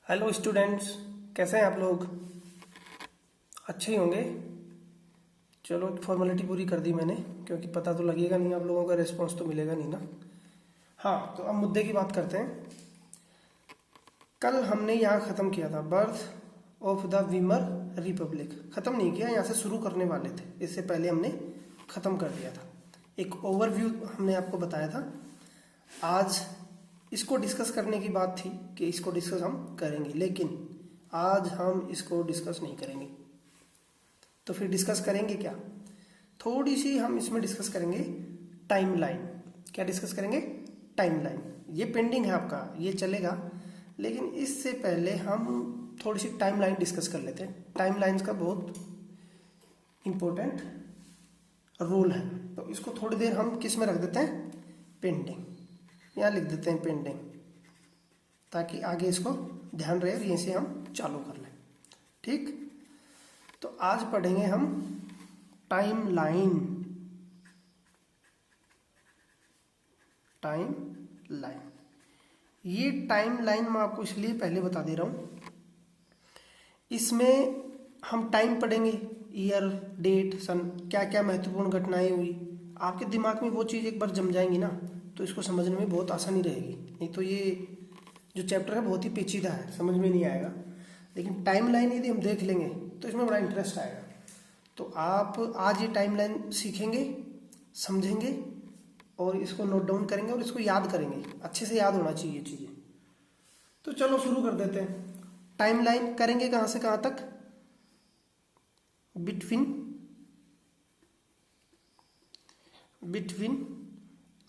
Hello students, कैसे हैं आप लोग? अच्छे ही होंगे। चलो, फॉर्मेलिटी पूरी कर दी मैंने, क्योंकि पता तो लगेगा नहीं, आप लोगों का रिस्पांस तो मिलेगा नहीं ना। हाँ, तो अब मुद्दे की बात करते हैं। कल हमने यहाँ ख़त्म किया था birth of the Weimar Republic. ख़त्म नहीं किया, यहाँ से शुरू करने वाले थे, इससे पहले हमने ख़त्म कर दिया था। एक ओवरव्यू हमने आपको बताया था। आज इसको डिस्कस करने की बात थी कि इसको डिस्कस हम करेंगे, लेकिन आज हम इसको डिस्कस नहीं करेंगे। तो फिर डिस्कस करेंगे क्या? थोड़ी सी हम इसमें डिस्कस करेंगे टाइमलाइन। क्या डिस्कस करेंगे? टाइमलाइन। ये पेंडिंग है आपका, ये चलेगा, लेकिन इससे पहले हम थोड़ी सी टाइमलाइन डिस्कस कर लेते हैं। टाइमलाइंस का बहुत इम्पोर्टेंट रोल है, तो इसको थोड़ी देर हम किस में रख देते हैं? पेंडिंग। यहाँ लिख देते हैं पेंडिंग, ताकि आगे इसको ध्यान रहे और यहीं से हम चालू कर लें। ठीक, तो आज पढ़ेंगे हम टाइम लाइन। टाइम लाइन, ये टाइम लाइन मैं आपको इसलिए पहले बता दे रहा हूँ, इसमें हम टाइम पढ़ेंगे, ईयर, डेट, सन, क्या क्या महत्वपूर्ण घटनाएं हुई। आपके दिमाग में वो चीज़ एक बार जम जाएंगी ना, तो इसको समझने में बहुत आसानी रहेगी। नहीं तो ये जो चैप्टर है बहुत ही पेचीदा है, समझ में नहीं आएगा। लेकिन टाइम लाइन यदि हम देख लेंगे तो इसमें बड़ा इंटरेस्ट आएगा। तो आप आज ये टाइम लाइन सीखेंगे, समझेंगे और इसको नोट डाउन करेंगे और इसको याद करेंगे। अच्छे से याद होना चाहिए चीज़ें। तो चलो शुरू कर देते हैं। टाइम लाइन करेंगे कहाँ से कहाँ तक? बिटवीन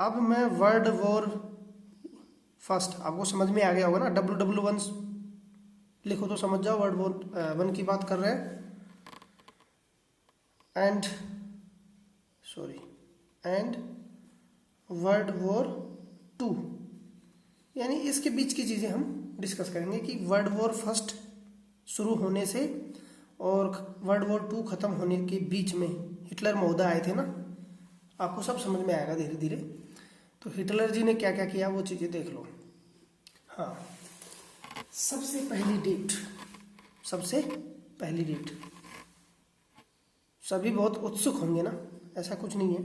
अब मैं वर्ल्ड वॉर फर्स्ट, आपको समझ में आ गया होगा ना। WW1 लिखो तो समझ जाओ, वर्ल्ड वॉर 1 की बात कर रहे हैं। एंड वर्ल्ड वॉर 2, यानी इसके बीच की चीज़ें हम डिस्कस करेंगे कि वर्ल्ड वॉर फर्स्ट शुरू होने से और वर्ल्ड वॉर 2 ख़त्म होने के बीच में हिटलर महोदय आए थे ना। आपको सब समझ में आएगा धीरे धीरे। तो हिटलर जी ने क्या क्या किया वो चीज़ें देख लो। हाँ, सबसे पहली डेट, सभी बहुत उत्सुक होंगे ना, ऐसा कुछ नहीं है।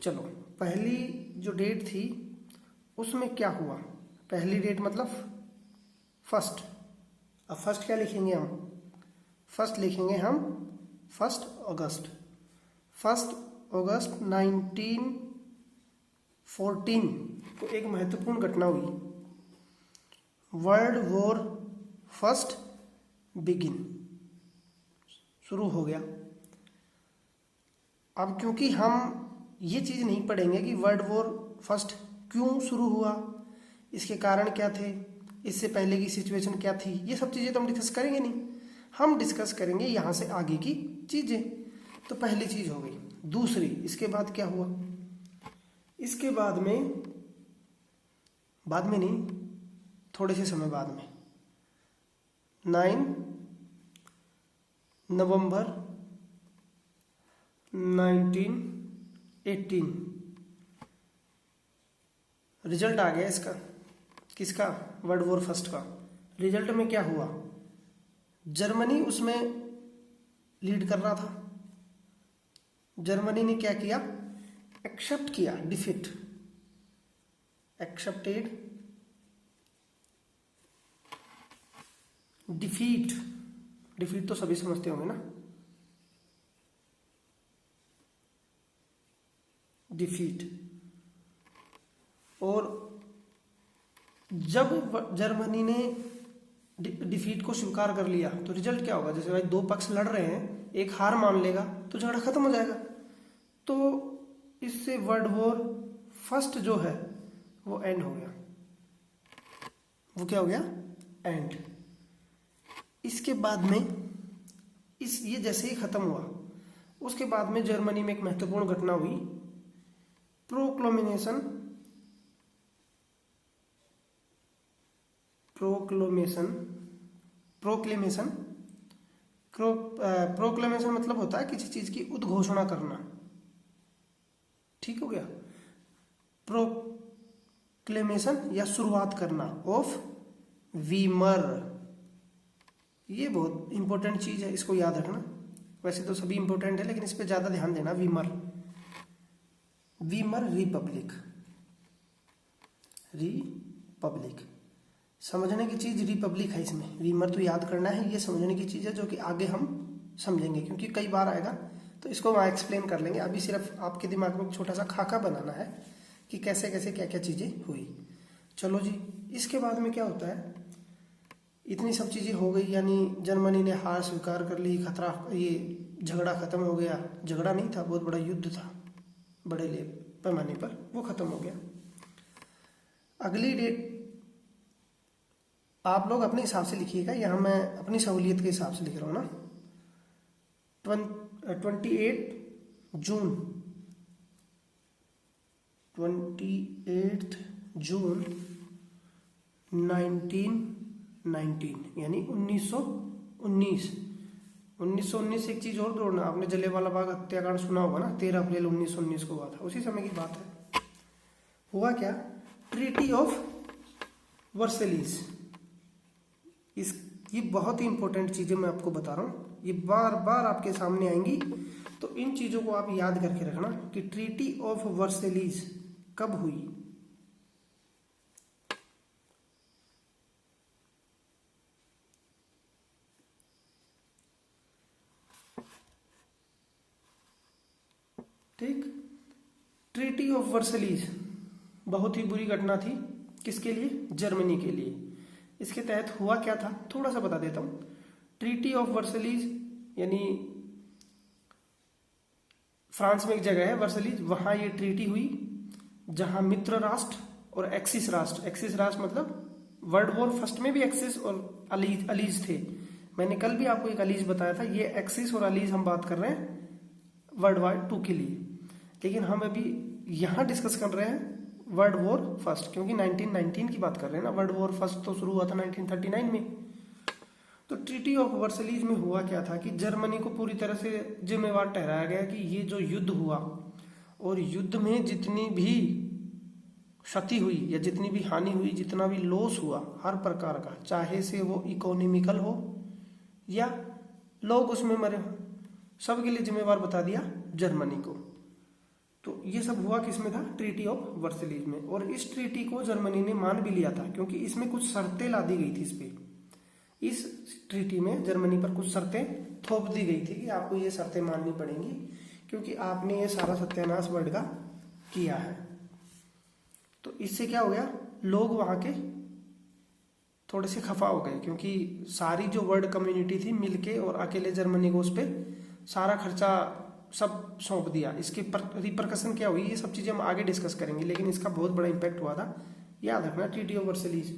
चलो, पहली जो डेट थी उसमें क्या हुआ? पहली डेट मतलब फर्स्ट। अब फर्स्ट क्या लिखेंगे हम? फर्स्ट लिखेंगे हम 1 अगस्त। 1 अगस्त 1914 को एक महत्वपूर्ण घटना हुई, वर्ल्ड वॉर फर्स्ट बिगिन, शुरू हो गया। अब क्योंकि हम ये चीज़ नहीं पढ़ेंगे कि वर्ल्ड वॉर फर्स्ट क्यों शुरू हुआ, इसके कारण क्या थे, इससे पहले की सिचुएशन क्या थी, ये सब चीज़ें तो हम डिस्कस करेंगे नहीं। हम डिस्कस करेंगे यहाँ से आगे की चीज़ें। तो पहली चीज़ हो गई। दूसरी, इसके बाद क्या हुआ? इसके बाद में नहीं, थोड़े से समय बाद में 9 नवंबर 1918 रिजल्ट आ गया इसका। किसका? वर्ल्ड वॉर फर्स्ट का। रिजल्ट में क्या हुआ? जर्मनी उसमें लीड कर रहा था। जर्मनी ने क्या किया? एक्सेप्ट किया डिफीट। एक्सेप्टेड डिफीट तो सभी समझते होंगे ना। डिफीट। और जब जर्मनी ने डिफीट को स्वीकार कर लिया तो रिजल्ट क्या होगा? जैसे भाई दो पक्ष लड़ रहे हैं, एक हार मान लेगा तो झगड़ा खत्म हो जाएगा। तो इससे वर्ल्ड वॉर फर्स्ट जो है वो एंड हो गया। वो क्या हो गया? एंड। इसके बाद में ये जैसे ही खत्म हुआ, उसके बाद में जर्मनी में एक महत्वपूर्ण घटना हुई, प्रोक्लेमेशन मतलब होता है किसी चीज की उद्घोषणा करना। ठीक हो गया? प्रोक्लेमेशन या शुरुआत करना ऑफ वीमर, ये बहुत इंपॉर्टेंट चीज है, इसको याद रखना। वैसे तो सभी इंपॉर्टेंट है लेकिन इस पे ज्यादा ध्यान देना। वीमर, वीमर रिपब्लिक, रिपब्लिक समझने की चीज रिपब्लिक है इसमें। वीमर तो याद करना है, ये समझने की चीज है जो कि आगे हम समझेंगे क्योंकि कई बार आएगा, तो इसको वहाँ एक्सप्लेन कर लेंगे। अभी सिर्फ आपके दिमाग में एक छोटा सा खाका बनाना है कि कैसे कैसे क्या क्या चीजें हुई। चलो जी, इसके बाद में क्या होता है, इतनी सब चीजें हो गई, यानी जर्मनी ने हार स्वीकार कर ली, खतरा, ये झगड़ा खत्म हो गया। झगड़ा नहीं था, बहुत बड़ा युद्ध था बड़े पैमाने पर, वो खत्म हो गया। अगली डेट आप लोग अपने हिसाब से लिखिएगा, यहाँ मैं अपनी सहूलियत के हिसाब से लिख रहा हूँ ना। 28 जून, 28 जून 1919, यानी 1919। 1919 एक चीज और जोड़ना, आपने जलियांवाला बाग हत्याकांड सुना होगा ना, 13 अप्रैल 1919 को हुआ था, उसी समय की बात है। हुआ क्या, ट्रीटी ऑफ वर्सेलिस। ये बहुत ही इंपॉर्टेंट चीजें मैं आपको बता रहा हूँ, ये बार बार आपके सामने आएंगी, तो इन चीजों को आप याद करके रखना कि ट्रीटी ऑफ वर्सेलिस कब हुई। ठीक, ट्रीटी ऑफ वर्सेलिस बहुत ही बुरी घटना थी, किसके लिए, जर्मनी के लिए। इसके तहत हुआ क्या था, थोड़ा सा बता देता हूं। ट्रीटी ऑफ वर्सेलिस यानी फ्रांस में एक जगह है वर्सेलिस, वहां ये ट्रीटी हुई जहां मित्र राष्ट्र और एक्सिस राष्ट्र, एक्सिस राष्ट्र मतलब वर्ल्ड वॉर फर्स्ट में भी एक्सिस और अलीज थे। मैंने कल भी आपको एक अलीज बताया था, ये एक्सिस और अलीज हम बात कर रहे हैं वर्ल्ड वॉर 2 के लिए, लेकिन हम अभी यहां डिस्कस कर रहे हैं वर्ल्ड वॉर फर्स्ट, क्योंकि 1919 की बात कर रहे हैं ना। वर्ल्ड वॉर फर्स्ट तो शुरू हुआ था 1939 में। तो ट्रीटी ऑफ वर्सेलिस में हुआ क्या था कि जर्मनी को पूरी तरह से जिम्मेवार ठहराया गया कि ये जो युद्ध हुआ और युद्ध में जितनी भी क्षति हुई या जितनी भी हानि हुई, जितना भी लॉस हुआ हर प्रकार का, चाहे से वो इकोनॉमिकल हो या लोग उसमें मरे हो, सबके लिए जिम्मेवार बता दिया जर्मनी को। तो ये सब हुआ किसमें था, ट्रीटी ऑफ वर्सेलिस में। और इस ट्रीटी को जर्मनी ने मान भी लिया था क्योंकि इसमें कुछ शर्तें ला दी गई थी। इस ट्रीटी में जर्मनी पर कुछ शर्तें थोप दी गई थी कि आपको ये शर्तें माननी पड़ेंगी क्योंकि आपने ये सारा सत्यानाश वर्ल्ड का किया है। तो इससे क्या हो गया, लोग वहां के थोड़े से खफा हो गए क्योंकि सारी जो वर्ल्ड कम्युनिटी थी मिलके और अकेले जर्मनी को उस पर सारा खर्चा सब सौंप दिया। इसके रिपरकशन क्या हुई, ये सब चीजें हम आगे डिस्कस करेंगे, लेकिन इसका बहुत बड़ा इंपैक्ट हुआ था, याद रखना, ट्रीटी ऑफ वर्सेलिस।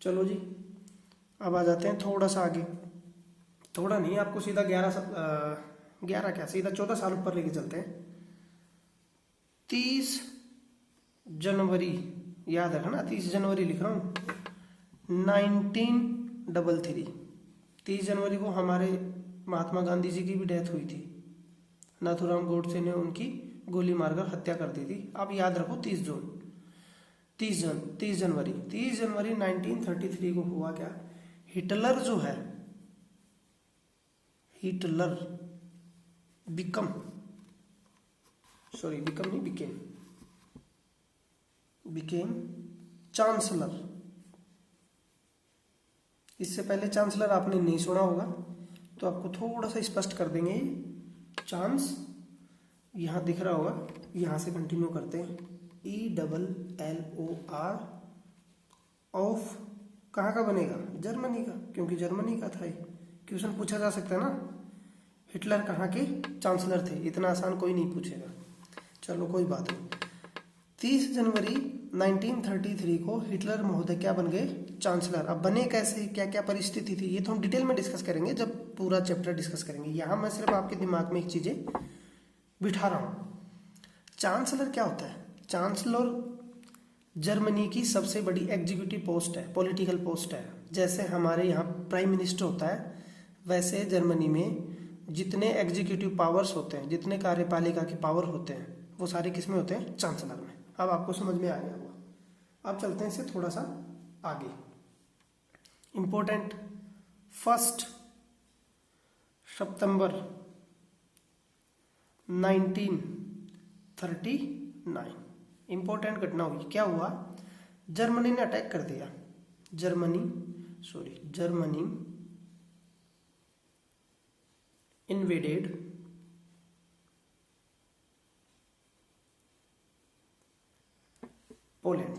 चलो जी, अब आ जाते हैं थोड़ा सा आगे, थोड़ा नहीं, आपको सीधा 11 क्या, सीधा 14 साल ऊपर लेके चलते हैं। 30 जनवरी, याद रखना 30 जनवरी लिख रहा हूं, 1933। 30 जनवरी को हमारे महात्मा गांधी जी की भी डेथ हुई थी। नाथूराम गोडसे ने उनकी गोली मारकर हत्या कर दी थी। अब याद रखो 30 जनवरी 1933 को हुआ क्या, हिटलर जो है, हिटलर बिकम नहीं, बिकेम चांसलर। इससे पहले चांसलर आपने नहीं सुना होगा तो आपको थोड़ा सा स्पष्ट कर देंगे। चांस यहां दिख रहा होगा, यहां से कंटिन्यू करते हैं, ELLOR ऑफ, कहाँ का बनेगा, जर्मनी का, क्योंकि जर्मनी का था। क्वेश्चन पूछा जा सकता है ना, हिटलर कहाँ के चांसलर थे, इतना आसान कोई नहीं पूछेगा। चलो कोई बात नहीं। 30 जनवरी 1933 को हिटलर महोदय क्या बन गए, चांसलर। अब बने कैसे, क्या क्या परिस्थिति थी, ये तो हम डिटेल में डिस्कस करेंगे जब पूरा चैप्टर डिस्कस करेंगे। यहां मैं सिर्फ आपके दिमाग में एक चीजें बिठा रहा हूं। चांसलर क्या होता है, चांसलर जर्मनी की सबसे बड़ी एग्जीक्यूटिव पोस्ट है, पॉलिटिकल पोस्ट है। जैसे हमारे यहाँ प्राइम मिनिस्टर होता है, वैसे जर्मनी में जितने एग्जीक्यूटिव पावर्स होते हैं, जितने कार्यपालिका के पावर होते हैं, वो सारे किसमें होते हैं, चांसलर में। अब आपको समझ में आ गया होगा। अब चलते हैं इससे थोड़ा सा आगे। इम्पोर्टेंट 1 सितंबर 1939 इंपॉर्टेंट घटना हुई। क्या हुआ? जर्मनी ने अटैक कर दिया। Germany invaded Poland.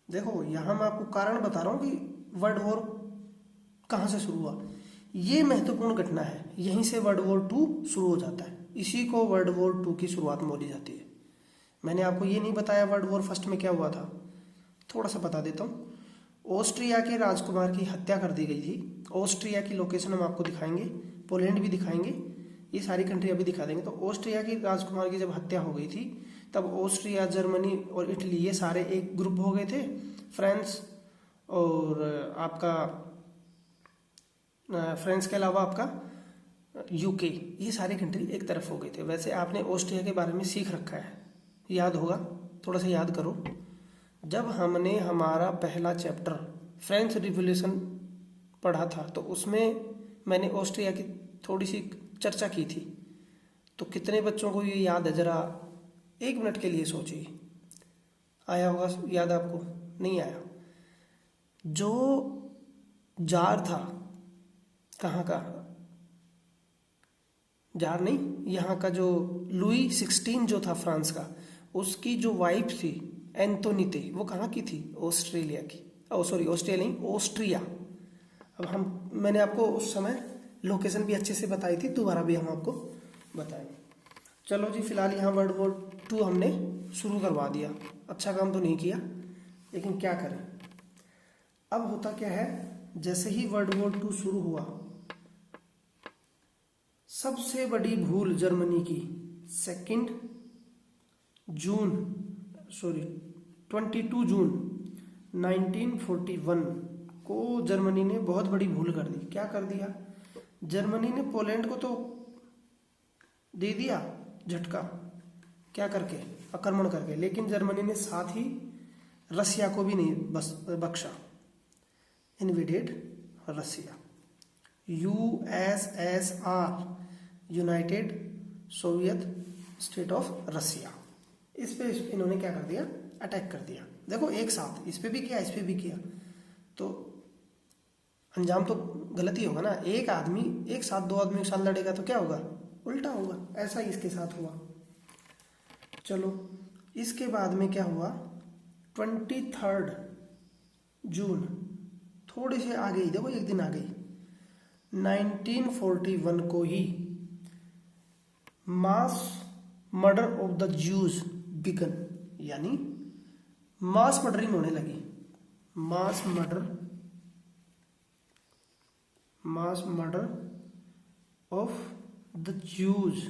देखो यहां मैं आपको कारण बता रहा हूं कि वर्ल्ड वॉर कहां से शुरू हुआ। ये महत्वपूर्ण घटना है, यहीं से वर्ल्ड वॉर 2 शुरू हो जाता है। इसी को वर्ल्ड वॉर 2 की शुरुआत बोली जाती है। मैंने आपको ये नहीं बताया वर्ल्ड वॉर फर्स्ट में क्या हुआ था, थोड़ा सा बता देता हूँ। ऑस्ट्रिया के राजकुमार की हत्या कर दी गई थी। ऑस्ट्रिया की लोकेशन हम आपको दिखाएंगे, पोलैंड भी दिखाएंगे, ये सारी कंट्री अभी दिखा देंगे। तो ऑस्ट्रिया की राजकुमार की जब हत्या हो गई थी तब ऑस्ट्रिया, जर्मनी और इटली ये सारे एक ग्रुप हो गए थे। फ्रांस और आपका फ्रांस के अलावा आपका यूके, ये सारे कंट्री एक तरफ हो गए थे। वैसे आपने ऑस्ट्रिया के बारे में सीख रखा है, याद होगा, थोड़ा सा याद करो। जब हमने हमारा पहला चैप्टर फ्रेंच रिवॉल्यूशन पढ़ा था तो उसमें मैंने ऑस्ट्रिया की थोड़ी सी चर्चा की थी। तो कितने बच्चों को ये याद है? जरा 1 मिनट के लिए सोचिए, आया होगा याद आपको? नहीं आया? जो जार था, कहाँ का जार नहीं, यहाँ का जो लुई 16 जो था फ्रांस का, उसकी जो वाइफ थी एंटोनीते, वो कहाँ की थी? ऑस्ट्रेलिया की। ऑस्ट्रेलिया नहीं, ऑस्ट्रिया। अब मैंने आपको उस समय लोकेशन भी अच्छे से बताई थी, दोबारा भी हम आपको बताएंगे। चलो जी, फिलहाल यहाँ वर्ल्ड वॉर 2 हमने शुरू करवा दिया। अच्छा काम तो नहीं किया, लेकिन क्या करें। अब होता क्या है, जैसे ही वर्ल्ड वॉर 2 शुरू हुआ, सबसे बड़ी भूल जर्मनी की 22 जून 1941 को जर्मनी ने बहुत बड़ी भूल कर दी। क्या कर दिया? जर्मनी ने पोलैंड को तो दे दिया झटका, क्या करके? आक्रमण करके। लेकिन जर्मनी ने साथ ही रसिया को भी नहीं बख्शा। Invaded Russia. USSR, united soviet state of Russia, इस पे इन्होंने क्या कर दिया? अटैक कर दिया। देखो एक साथ इस पे भी किया, इस पे भी किया, तो अंजाम तो गलत ही होगा ना। एक आदमी एक साथ, 2 आदमी एक साथ लड़ेगा तो क्या होगा? उल्टा होगा। ऐसा ही इसके साथ हुआ। चलो, इसके बाद में क्या हुआ? 23 जून, थोड़ी से आगे ही, देखो 1 दिन आगे ही, 1941 को ही mass murder of the Jews began, यानी मास मर्डरिंग होने लगी। Mass murder of the Jews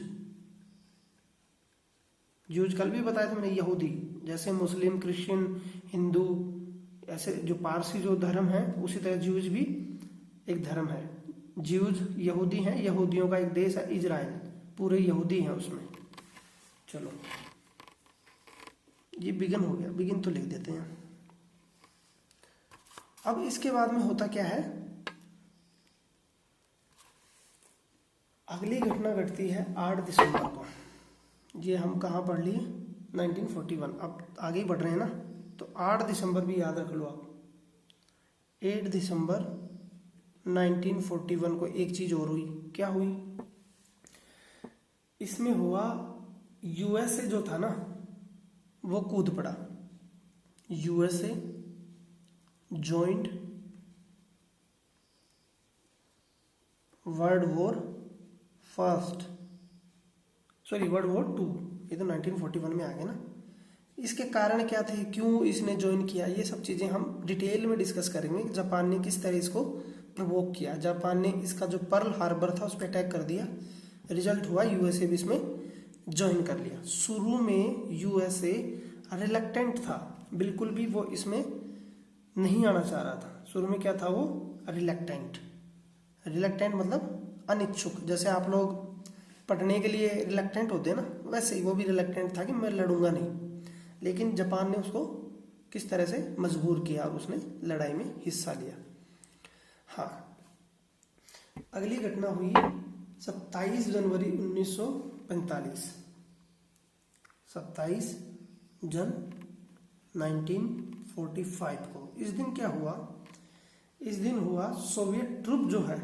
कल भी बताया था मैंने, यहूदी, जैसे मुस्लिम, क्रिश्चियन, हिंदू, ऐसे जो पारसी जो धर्म है, उसी तरह ज्यूज भी एक धर्म है। ज्यूज यहूदी हैं, यहूदियों का एक देश है इजराइल, पूरे यहूदी हैं उसमें। चलो, ये बिगिन हो गया, बिगिन तो लिख देते हैं। अब इसके बाद में होता क्या है, अगली घटना घटती है 8 दिसंबर को। ये हम कहाँ पढ़ लिए? 1941। अब आगे ही बढ़ रहे हैं ना, तो 8 दिसंबर भी याद रख लो आप। 8 दिसंबर 1941 को एक चीज और हुई। क्या हुई? इसमें हुआ, यूएसए जो था ना, वो कूद पड़ा। USA joint world war 2। ये तो 1941 में आ गए ना। इसके कारण क्या थे, क्यों इसने ज्वाइन किया, ये सब चीजें हम डिटेल में डिस्कस करेंगे। जापान ने किस तरह इसको प्रवोक किया। जापान ने इसका जो पर्ल हार्बर था उस पर अटैक कर दिया। रिजल्ट हुआ यूएसए भी इसमें ज्वाइन कर लिया। शुरू में यूएसए रिलक्टेंट था, बिल्कुल भी वो इसमें नहीं आना चाह रहा था। शुरू में क्या था वो? रिलक्टेंट मतलब अनिच्छुक। जैसे आप लोग पढ़ने के लिए रिलक्टेंट होते हैं ना, वैसे ही वो भी रिलक्टेंट था कि मैं लड़ूंगा नहीं। लेकिन जापान ने उसको किस तरह से मजबूर किया और उसने लड़ाई में हिस्सा लिया। हाँ, अगली घटना हुई 27 जनवरी 1945। 27 जन 1945 को। इस दिन क्या हुआ? इस दिन हुआ सोवियत ट्रूप जो है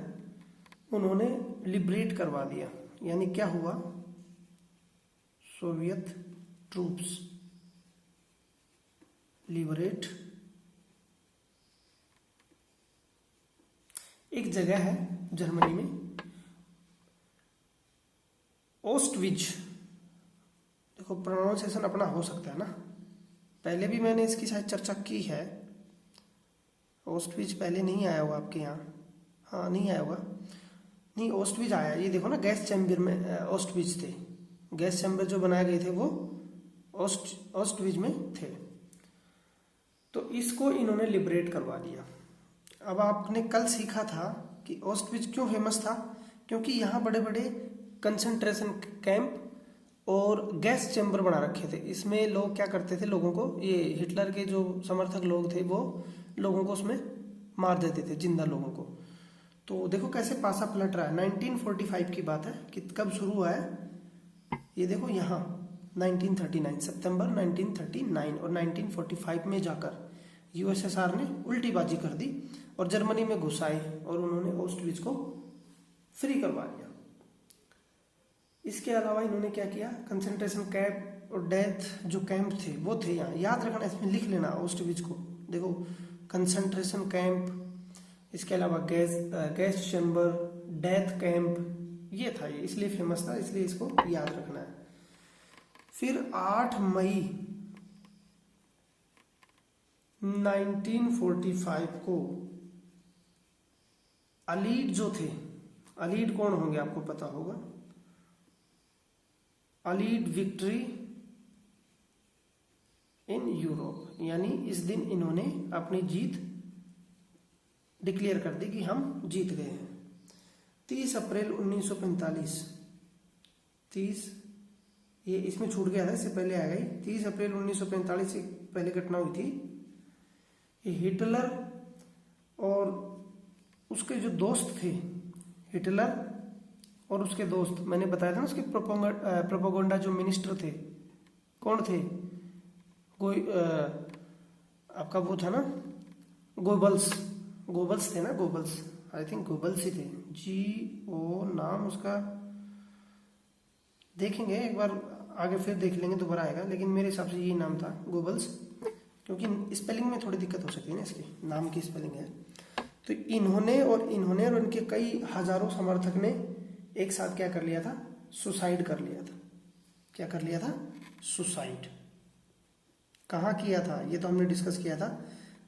उन्होंने लिबरेट करवा दिया। यानी क्या हुआ? सोवियत ट्रूप्स लिबरेट, एक जगह है जर्मनी में ऑस्टविच। देखो प्रोनाउंसिएशन अपना हो सकता है ना, पहले भी मैंने इसकी शायद चर्चा की है। ऑस्टविच पहले नहीं आया होगा आपके यहाँ, हाँ नहीं आया होगा, नहीं ऑस्टविच आया। ये देखो ना गैस चैम्बर में ऑस्टविच थे, गैस चैम्बर जो बनाए गए थे वो ऑस्टविच में थे। तो इसको इन्होंने लिबरेट करवा दिया। अब आपने कल सीखा था कि ऑस्टविच क्यों फेमस था? क्योंकि यहाँ बड़े बड़े कंसंट्रेशन कैंप और गैस चैम्बर बना रखे थे। इसमें लोग क्या करते थे, लोगों को, ये हिटलर के जो समर्थक लोग थे वो लोगों को उसमें मार देते थे, जिंदा लोगों को। तो देखो कैसे पासा पलट रहा है। 1945 की बात है कि कब शुरू हुआ है, ये देखो यहाँ 1939, सितंबर 1939 और 1945 में जाकर यूएसएसआर ने उल्टी बाजी कर दी और जर्मनी में घुस आए और उन्होंने ऑस्टविच को फ्री करवा दिया। इसके अलावा इन्होंने क्या किया, कंसंट्रेशन कैंप और डेथ जो कैंप थे वो थे यहाँ, याद रखना, इसमें लिख लेना ऑस्टविच को। देखो कंसंट्रेशन कैंप, इसके अलावा गैस चैम्बर, डेथ कैंप, ये था, ये इसलिए फेमस था, इसलिए इसको याद रखना है। फिर 8 मई 1945 को अलीड जो थे, अलीड कौन होंगे आपको पता होगा, अलीड विक्ट्री इन यूरोप। यानी इस दिन इन्होंने अपनी जीत डिक्लेयर कर दी कि हम जीत गए हैं। 30 अप्रैल 1945, 30 ये इसमें छूट गया था, इससे पहले आ गई। 30 अप्रैल 1945 से पहले घटना हुई थी। ये हिटलर और उसके जो दोस्त थे, हिटलर और उसके दोस्त, मैंने बताया था ना उसके प्रोपोगंडा जो मिनिस्टर थे, कौन थे, कोई आपका वो था ना गोबल्स थे ना, गोबल्स, आई थिंक गोबल्स ही थे, GO नाम उसका, देखेंगे एक बार आगे फिर देख लेंगे, दोबारा आएगा, लेकिन मेरे हिसाब से यही नाम था गोबल्स, क्योंकि स्पेलिंग में थोड़ी दिक्कत हो सकती है ना, इसकी नाम की स्पेलिंग है। तो इन्होंने और उनके कई हजारों समर्थक ने एक साथ क्या कर लिया था, सुसाइड कर लिया था। क्या कर लिया था? सुसाइड। कहाँ किया था ये तो हमने डिस्कस किया था,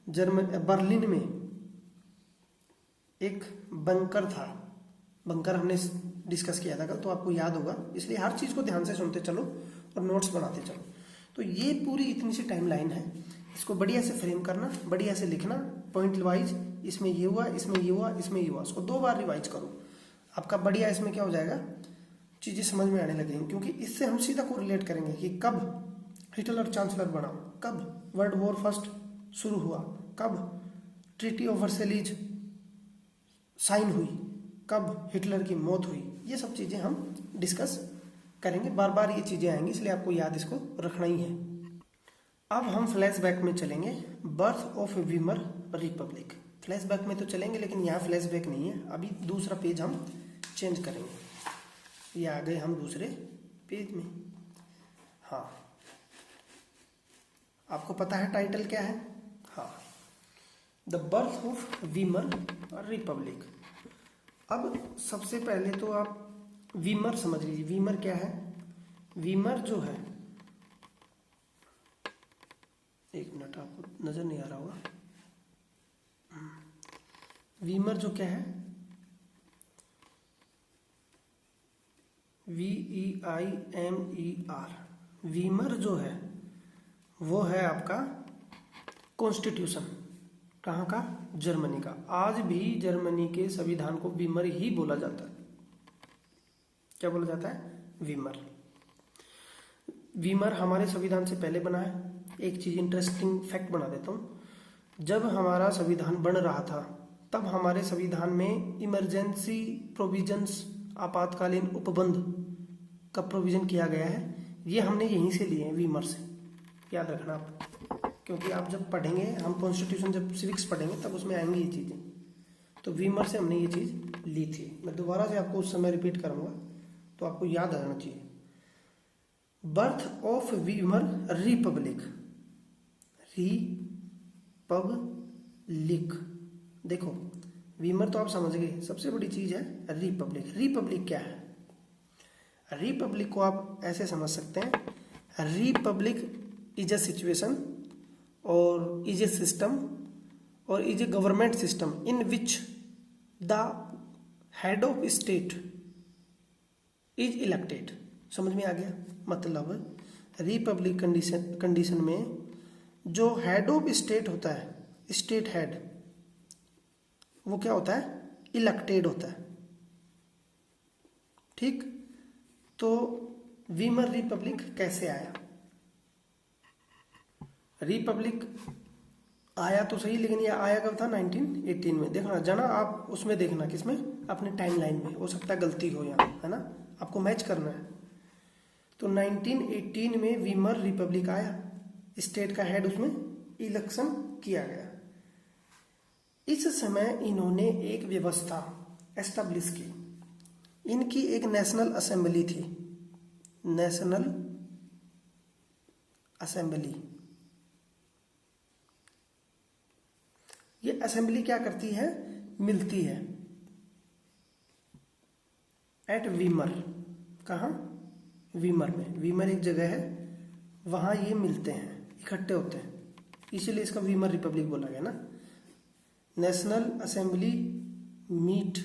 बर्लिन में एक बंकर था, बंकर हमने डिस्कस किया था कल, तो आपको याद होगा, इसलिए हर चीज को ध्यान से सुनते चलो और नोट्स बनाते चलो। तो ये पूरी इतनी सी टाइम लाइन है, इसको बढ़िया से फ्रेम करना, बढ़िया से लिखना, पॉइंट वाइज, इसमें ये हुआ, इसमें ये हुआ, इसमें ये हुआ, उसको 2 बार रिवाइज करो, आपका बढ़िया इसमें क्या हो जाएगा, चीजें समझ में आने लगेंगी। क्योंकि इससे हम सीधा को रिलेट करेंगे कि कब हिटलर चांसलर बना, कब वर्ल्ड वॉर फर्स्ट शुरू हुआ, कब ट्रीटी ऑफ वर्सेलिज साइन हुई, कब हिटलर की मौत हुई, ये सब चीजें हम डिस्कस करेंगे। बार बार ये चीजें आएंगी, इसलिए आपको याद इसको रखना ही है। अब हम फ्लैशबैक में चलेंगे, birth of Weimar Republic. Flashback में तो चलेंगे, लेकिन यहाँ फ्लैशबैक नहीं है, अभी दूसरा पेज हम चेंज करेंगे। ये आ गए हम दूसरे पेज में। हाँ, आपको पता है टाइटल क्या है? हाँ, the birth of Weimar Republic. अब सबसे पहले तो आप वीमर समझ लीजिए, वीमर क्या है। वीमर जो है, एक मिनट, आपको नजर नहीं आ रहा होगा, वीमर जो क्या है, VEIMER, वीमर जो है वो है आपका कॉन्स्टिट्यूशन। कहाँ का? जर्मनी का। आज भी जर्मनी के संविधान को वीमर ही बोला जाता है। क्या बोला जाता है? वीमर। वीमर हमारे संविधान से पहले बना है एक चीज़ इंटरेस्टिंग फैक्ट बना देता हूँ। जब हमारा संविधान बन रहा था तब हमारे संविधान में इमरजेंसी प्रोविजंस, आपातकालीन उपबंध का प्रोविज़न किया गया है। ये हमने यहीं से लिए हैं, वीमर से, याद रखना आप, क्योंकि आप जब पढ़ेंगे, हम कॉन्स्टिट्यूशन जब सिविक्स पढ़ेंगे तब उसमें आएंगी ये चीज़ें। तो वीमर से हमने ये चीज़ ली थी। मैं दोबारा से आपको उस समय रिपीट करूँगा तो आपको याद आ जाना चाहिए। Birth of Weimar Republic, Republic, देखो वीमर तो आप समझ गए, सबसे बड़ी चीज़ है रिपब्लिक। रिपब्लिक क्या है? रिपब्लिक को आप ऐसे समझ सकते हैं, रिपब्लिक इज अ सिचुएशन और इज ए सिस्टम और is a government system in which the head of state is elected. समझ में आ गया? मतलब रिपब्लिक कंडीशन में जो हेड ऑफ स्टेट होता है, स्टेट हेड, वो क्या होता है? इलेक्टेड होता है। ठीक, तो वीमर रिपब्लिक कैसे आया? रिपब्लिक आया तो सही, लेकिन ये आया कब था? 1918 में। देखना जाना आप उसमें, देखना किसमें, अपने टाइमलाइन में, हो सकता है गलती हो यहाँ, है ना, आपको मैच करना है। तो 1918 में वीमर रिपब्लिक आया, स्टेट का हेड उसमें इलेक्शन किया गया। इस समय इन्होंने एक व्यवस्था एस्टेब्लिश की। इनकी एक नेशनल असेंबली थी, नेशनल असेंबली। ये असेंबली क्या करती है? मिलती है एट वीमर। कहाँ? वीमर में। वीमर एक जगह है, वहाँ ये मिलते हैं, इकट्ठे होते हैं, इसीलिए इसका वीमर रिपब्लिक बोला गया ना। National assembly meet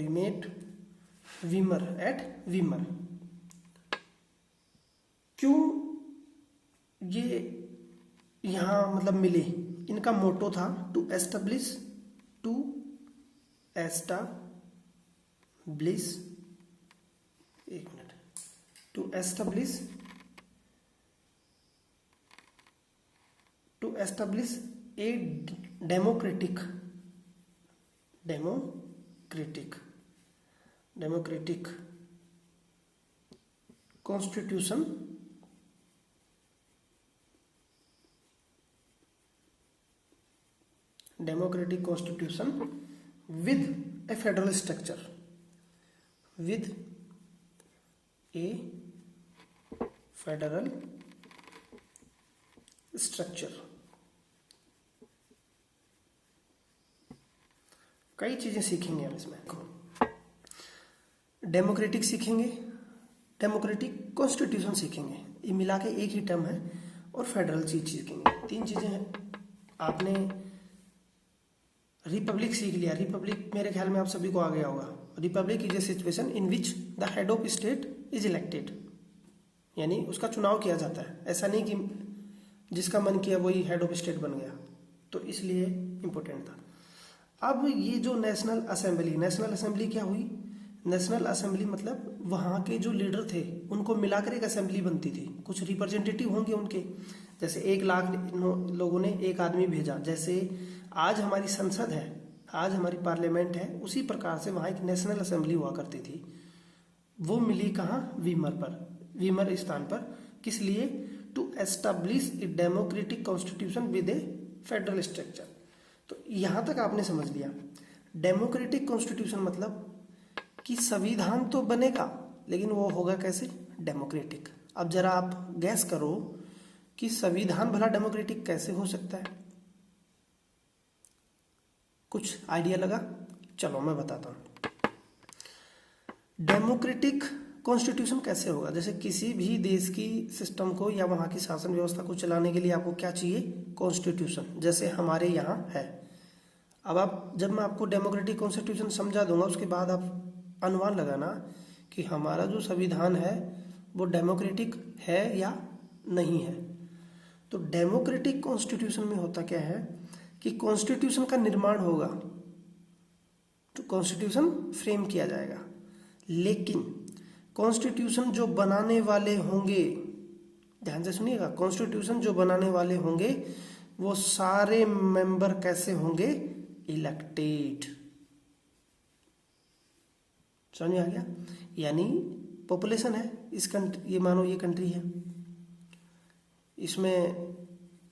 met Weimar at Weimar. क्यों ये यहाँ मतलब मिले? इनका मोटो था टू एस्टेब्लिश एक minute, to establish a democratic constitution with a federal structure, कई चीजें सीखेंगे हम इसमें। डेमोक्रेटिक सीखेंगे, डेमोक्रेटिक कॉन्स्टिट्यूशन सीखेंगे, ये मिला के एक ही टर्म है, और फेडरल चीज सीखेंगे। तीन चीजें हैं। आपने रिपब्लिक सीख लिया। रिपब्लिक मेरे ख्याल में आप सभी को आ गया होगा। Republic is a situation in which the head of state is elected, यानी उसका चुनाव किया जाता है। ऐसा नहीं कि जिसका मन किया वही हेड ऑफ स्टेट बन गया, तो इसलिए इम्पोर्टेंट था। अब ये जो नेशनल असेंबली क्या हुई? नेशनल असेंबली मतलब वहाँ के जो लीडर थे उनको मिलाकर एक असेंबली बनती थी। कुछ रिप्रेजेंटेटिव होंगे उनके, जैसे 1 लाख लोगों ने एक आदमी भेजा। जैसे आज हमारी संसद है, आज हमारी पार्लियामेंट है, उसी प्रकार से वहाँ एक नेशनल असेंबली हुआ करती थी। वो मिली कहाँ? वीमर पर, वीमर स्थान पर। किस लिए? To establish a democratic constitution with a federal structure. तो यहाँ तक आपने समझ लिया। डेमोक्रेटिक कॉन्स्टिट्यूशन मतलब कि संविधान तो बनेगा, लेकिन वो होगा कैसे? डेमोक्रेटिक। अब जरा आप गैस करो कि संविधान भला डेमोक्रेटिक कैसे हो सकता है? कुछ आइडिया लगा? चलो मैं बताता हूँ। डेमोक्रेटिक कॉन्स्टिट्यूशन कैसे होगा? जैसे किसी भी देश की सिस्टम को या वहाँ की शासन व्यवस्था को चलाने के लिए आपको क्या चाहिए? कॉन्स्टिट्यूशन, जैसे हमारे यहाँ है। अब जब मैं आपको डेमोक्रेटिक कॉन्स्टिट्यूशन समझा दूंगा, उसके बाद आप अनुमान लगाना कि हमारा जो संविधान है वो डेमोक्रेटिक है या नहीं है। तो डेमोक्रेटिक कॉन्स्टिट्यूशन में होता क्या है कि कॉन्स्टिट्यूशन का निर्माण होगा, तो कॉन्स्टिट्यूशन फ्रेम किया जाएगा, लेकिन कॉन्स्टिट्यूशन जो बनाने वाले होंगे, ध्यान से सुनिएगा, कॉन्स्टिट्यूशन जो बनाने वाले होंगे वो सारे मेंबर कैसे होंगे, इलेक्टेड। समझ में आ गया? यानी पॉपुलेशन है इस कंट्री, ये मानो ये कंट्री है, इसमें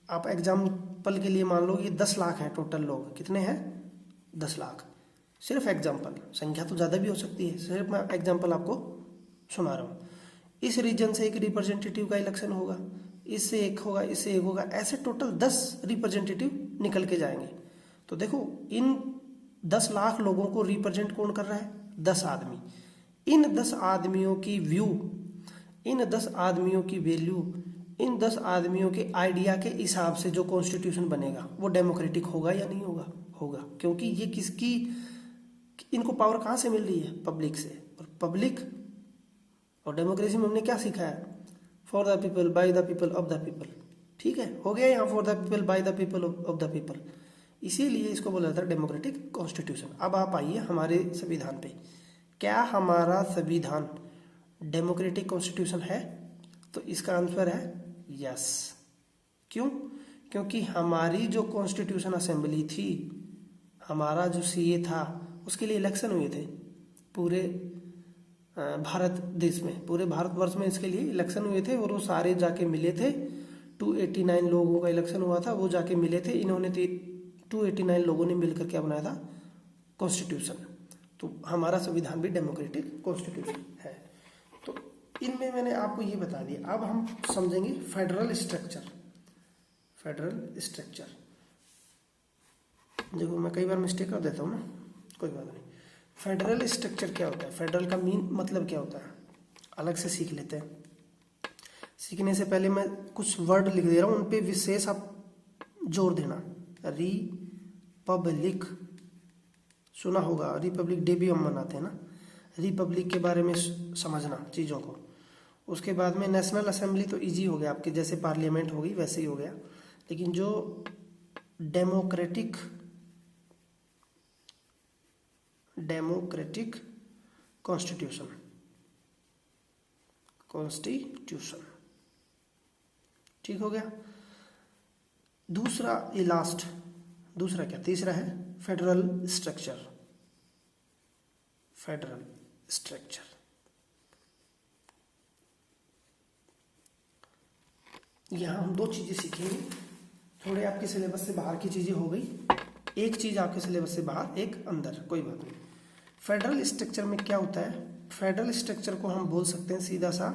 आप एग्जाम्पल के लिए मान लो ये 10 लाख है टोटल लोग, कितने हैं, 10 लाख। सिर्फ एग्जाम्पल, संख्या तो ज़्यादा भी हो सकती है, सिर्फ मैं एग्जाम्पल आपको सुना रहा हूँ। इस रीजन से एक रिप्रेजेंटेटिव का इलेक्शन होगा, इससे एक होगा, इससे एक होगा, ऐसे टोटल 10 रिप्रेजेंटेटिव निकल के जाएंगे। तो देखो इन 10 लाख लोगों को रिप्रेजेंट कौन कर रहा है, 10 आदमी। इन 10 आदमियों की व्यू, इन 10 आदमियों की वैल्यू, इन 10 आदमियों के आइडिया के हिसाब से जो कॉन्स्टिट्यूशन बनेगा वो डेमोक्रेटिक होगा या नहीं होगा, होगा। क्योंकि ये किसकी, इनको पावर कहाँ से मिल रही है, पब्लिक से। और पब्लिक और डेमोक्रेसी में हमने क्या सीखा है, for the people, by the people, of the people. ठीक है, हो गया यहाँ for the people, by the people, of the people, इसीलिए इसको बोला जाता है डेमोक्रेटिक कॉन्स्टिट्यूशन। अब आप आइए हमारे संविधान पे, क्या हमारा संविधान डेमोक्रेटिक कॉन्स्टिट्यूशन है? तो इसका आंसर है यस। क्यों? क्योंकि हमारी जो कॉन्स्टिट्यूशन असेंबली थी, हमारा जो सीए था, उसके लिए इलेक्शन हुए थे पूरे भारत देश में, पूरे भारतवर्ष में इसके लिए इलेक्शन हुए थे, और वो सारे जाके मिले थे। 289 लोगों का इलेक्शन हुआ था, वो जाके मिले थे, इन्होंने 289 लोगों ने मिलकर क्या बनाया था, कॉन्स्टिट्यूशन। तो हमारा संविधान भी डेमोक्रेटिक कॉन्स्टिट्यूशन है। तो इनमें मैंने आपको ये बता दिया। अब हम समझेंगे फेडरल स्ट्रक्चर। फेडरल स्ट्रक्चर, देखो मैं कई बार मिस्टेक कर देता हूँ ना, कोई बात नहीं। फेडरल स्ट्रक्चर क्या होता है, फेडरल का मीन मतलब क्या होता है, अलग से सीख लेते हैं। सीखने से पहले मैं कुछ वर्ड लिख दे रहा हूँ, उन पे विशेष आप जोर देना। रिपब्लिक, सुना होगा, रिपब्लिक डे भी हम मनाते हैं ना, रिपब्लिक के बारे में समझना चीज़ों को। उसके बाद में नेशनल असेंबली तो इजी हो गया आपके, जैसे पार्लियामेंट होगी वैसे ही हो गया। लेकिन जो डेमोक्रेटिक कॉन्स्टिट्यूशन, ठीक हो गया। दूसरा, ये लास्ट, दूसरा क्या, तीसरा है फेडरल स्ट्रक्चर। फेडरल स्ट्रक्चर, यहां हम 2 चीजें सीखेंगे। थोड़े आपके सिलेबस से बाहर की चीजें हो गई, एक चीज आपके सिलेबस से बाहर, एक अंदर, कोई बात नहीं। फेडरल स्ट्रक्चर में क्या होता है, फेडरल स्ट्रक्चर को हम बोल सकते हैं सीधा सा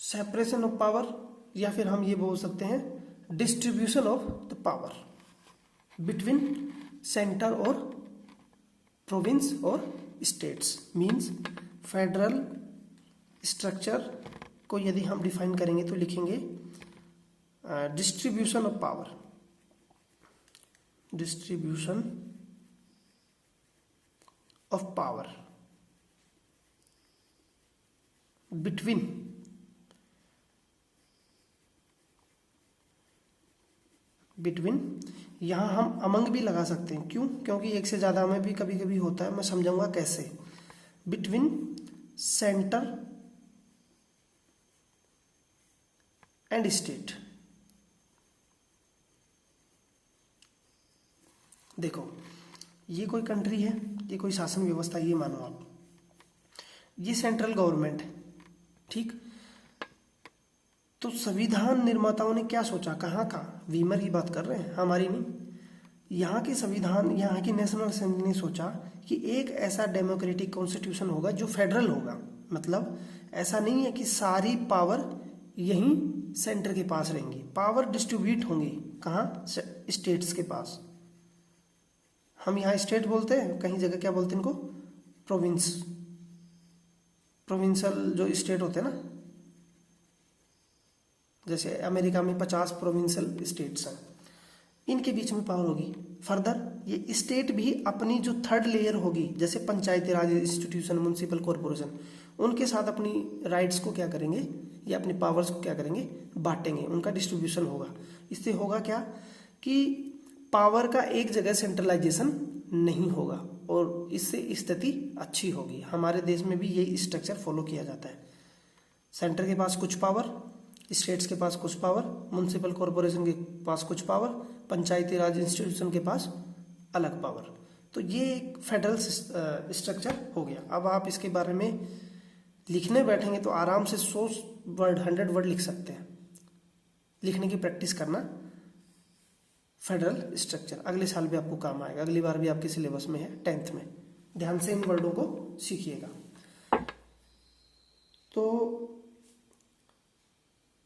सेपरेशन ऑफ पावर, या फिर हम ये बोल सकते हैं distribution of the power between centre और प्रोविंस और स्टेट्स। मींस फेडरल स्ट्रक्चर को यदि हम डिफाइन करेंगे तो लिखेंगे distribution of power, distribution of power between, यहां हम अमंग भी लगा सकते हैं। क्यों? क्योंकि एक से ज्यादा में भी कभी कभी होता है, मैं समझाऊंगा कैसे। Between centre and state. देखो ये कोई कंट्री है, ये कोई शासन व्यवस्था, ये मानो आप, ये सेंट्रल गवर्नमेंट है, ठीक। तो संविधान निर्माताओं ने क्या सोचा, कहाँ का, वीमर की बात कर रहे हैं, हमारी नहीं। यहाँ के संविधान, यहाँ की नेशनल असेंबली ने सोचा कि एक ऐसा डेमोक्रेटिक कॉन्स्टिट्यूशन होगा जो फेडरल होगा। मतलब ऐसा नहीं है कि सारी पावर यहीं सेंटर के पास रहेंगी, पावर डिस्ट्रीब्यूट होंगी कहाँ, स्टेट्स के पास। हम यहाँ स्टेट बोलते हैं, कहीं जगह क्या बोलते हैं इनको, प्रोविंस, प्रोविंशियल जो स्टेट होते हैं ना, जैसे अमेरिका में 50 प्रोविंशियल स्टेट्स हैं, इनके बीच में पावर होगी। फर्दर ये स्टेट भी अपनी जो थर्ड लेयर होगी, जैसे पंचायती राज इंस्टीट्यूशन, म्युनिसिपल कॉरपोरेशन, उनके साथ अपनी राइट्स को क्या करेंगे, या अपनी पावर्स को क्या करेंगे, बांटेंगे, उनका डिस्ट्रीब्यूशन होगा। इससे होगा क्या कि पावर का एक जगह सेंट्रलाइजेशन नहीं होगा, और इससे स्थिति अच्छी होगी। हमारे देश में भी यही स्ट्रक्चर फॉलो किया जाता है। सेंटर के पास कुछ पावर, स्टेट्स के पास कुछ पावर, म्युनिसिपल कॉरपोरेशन के पास कुछ पावर, पंचायती राज इंस्टीट्यूशन के पास अलग पावर। तो ये एक फेडरल स्ट्रक्चर हो गया। अब आप इसके बारे में लिखने बैठेंगे तो आराम से 100 वर्ड 100 वर्ड लिख सकते हैं। लिखने की प्रैक्टिस करना। फेडरल स्ट्रक्चर अगले साल भी आपको काम आएगा, अगली बार भी आपके सिलेबस में है 10th में। ध्यान से इन वर्डों को सीखिएगा। तो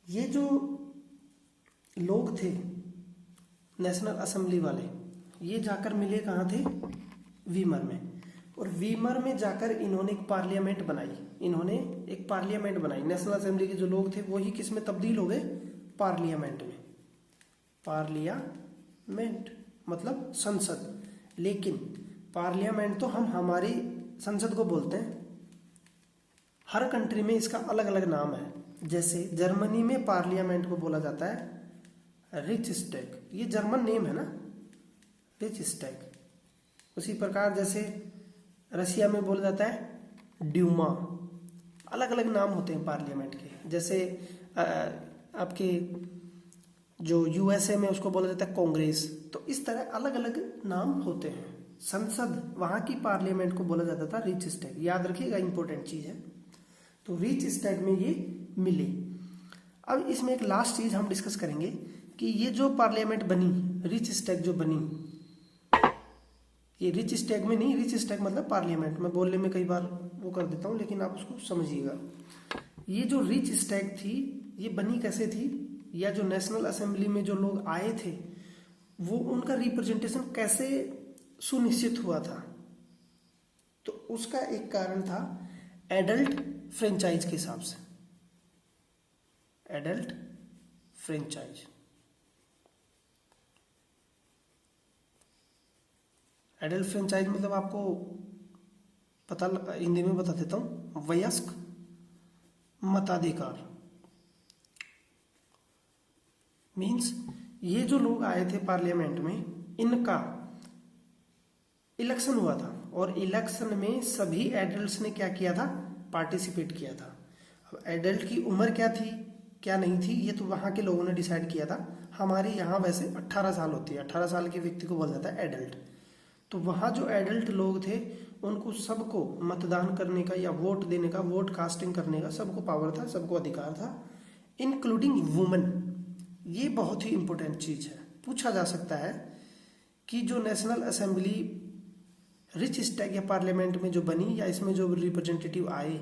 ये जो लोग थे नेशनल असेंबली वाले, ये जाकर मिले कहाँ थे? वीमर में। और वीमर में जाकर इन्होंने एक पार्लियामेंट बनाई। इन्होंने एक पार्लियामेंट बनाई। नेशनल असेंबली के जो लोग थे वही किस में तब्दील हो गए? पार्लियामेंट में। पार्लियामेंट मतलब संसद। लेकिन पार्लियामेंट तो हम हमारी संसद को बोलते हैं, हर कंट्री में इसका अलग अलग नाम है। जैसे जर्मनी में पार्लियामेंट को बोला जाता है रिचस्टैग, ये जर्मन नेम है ना, रिचस्टैग। उसी प्रकार जैसे रशिया में बोला जाता है ड्यूमा। अलग अलग नाम होते हैं पार्लियामेंट के। जैसे आपके जो यूएसए में उसको बोला जाता है कांग्रेस। तो इस तरह अलग अलग नाम होते हैं। संसद वहाँ की पार्लियामेंट को बोला जाता था रिचस्टैग। याद रखिएगा, इंपॉर्टेंट चीज़ है। तो रिचस्टैग में ये मिले। अब इसमें एक लास्ट चीज़ हम डिस्कस करेंगे कि ये जो पार्लियामेंट बनी, रिचस्टैग जो बनी, ये रिचस्टैग में नहीं, रिचस्टैग मतलब पार्लियामेंट। मैं बोलने में कई बार वो कर देता हूँ, लेकिन आप उसको समझिएगा। ये जो रिचस्टैग थी ये बनी कैसे थी, या जो नेशनल असेंबली में जो लोग आए थे वो उनका रिप्रेजेंटेशन कैसे सुनिश्चित हुआ था? तो उसका एक कारण था एडल्ट फ्रेंचाइज के हिसाब से। एडल्ट फ्रेंचाइज, एडल्ट फ्रेंचाइज मतलब आपको पता, हिंदी में बता देता हूं, वयस्क मताधिकार। मीन्स ये जो लोग आए थे पार्लियामेंट में, इनका इलेक्शन हुआ था और इलेक्शन में सभी एडल्ट्स ने क्या किया था? पार्टिसिपेट किया था। अब एडल्ट की उम्र क्या थी क्या नहीं थी ये तो वहाँ के लोगों ने डिसाइड किया था। हमारे यहाँ वैसे 18 साल होती है, 18 साल के व्यक्ति को बोला जाता है एडल्ट। तो वहाँ जो एडल्ट लोग थे उनको सबको मतदान करने का या वोट देने का, वोट कास्टिंग करने का सबको पावर था, सबको अधिकार था, इंक्लूडिंग वुमेन। ये बहुत ही इंपॉर्टेंट चीज़ है। पूछा जा सकता है कि जो नेशनल असेंबली रिचस्टैग या पार्लियामेंट में जो बनी या इसमें जो रिप्रेजेंटेटिव आए,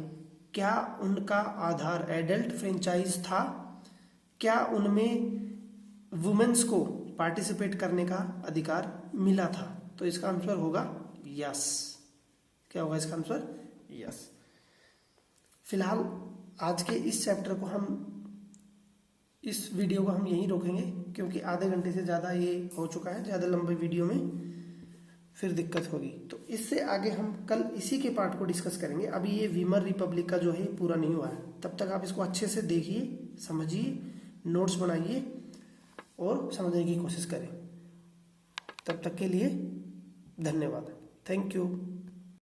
क्या उनका आधार एडल्ट फ्रेंचाइज था? क्या उनमें वुमेन्स को पार्टिसिपेट करने का अधिकार मिला था? तो इसका आंसर होगा यस। क्या होगा इसका आंसर? यस। फिलहाल आज के इस चैप्टर को हम, इस वीडियो को हम यहीं रोकेंगे, क्योंकि आधे घंटे से ज़्यादा ये हो चुका है। ज़्यादा लंबे वीडियो में फिर दिक्कत होगी। तो इससे आगे हम कल इसी के पार्ट को डिस्कस करेंगे। अभी ये वीमर रिपब्लिक का जो है पूरा नहीं हुआ है। तब तक आप इसको अच्छे से देखिए, समझिए, नोट्स बनाइए और समझने की कोशिश करें। तब तक के लिए धन्यवाद। Thank you.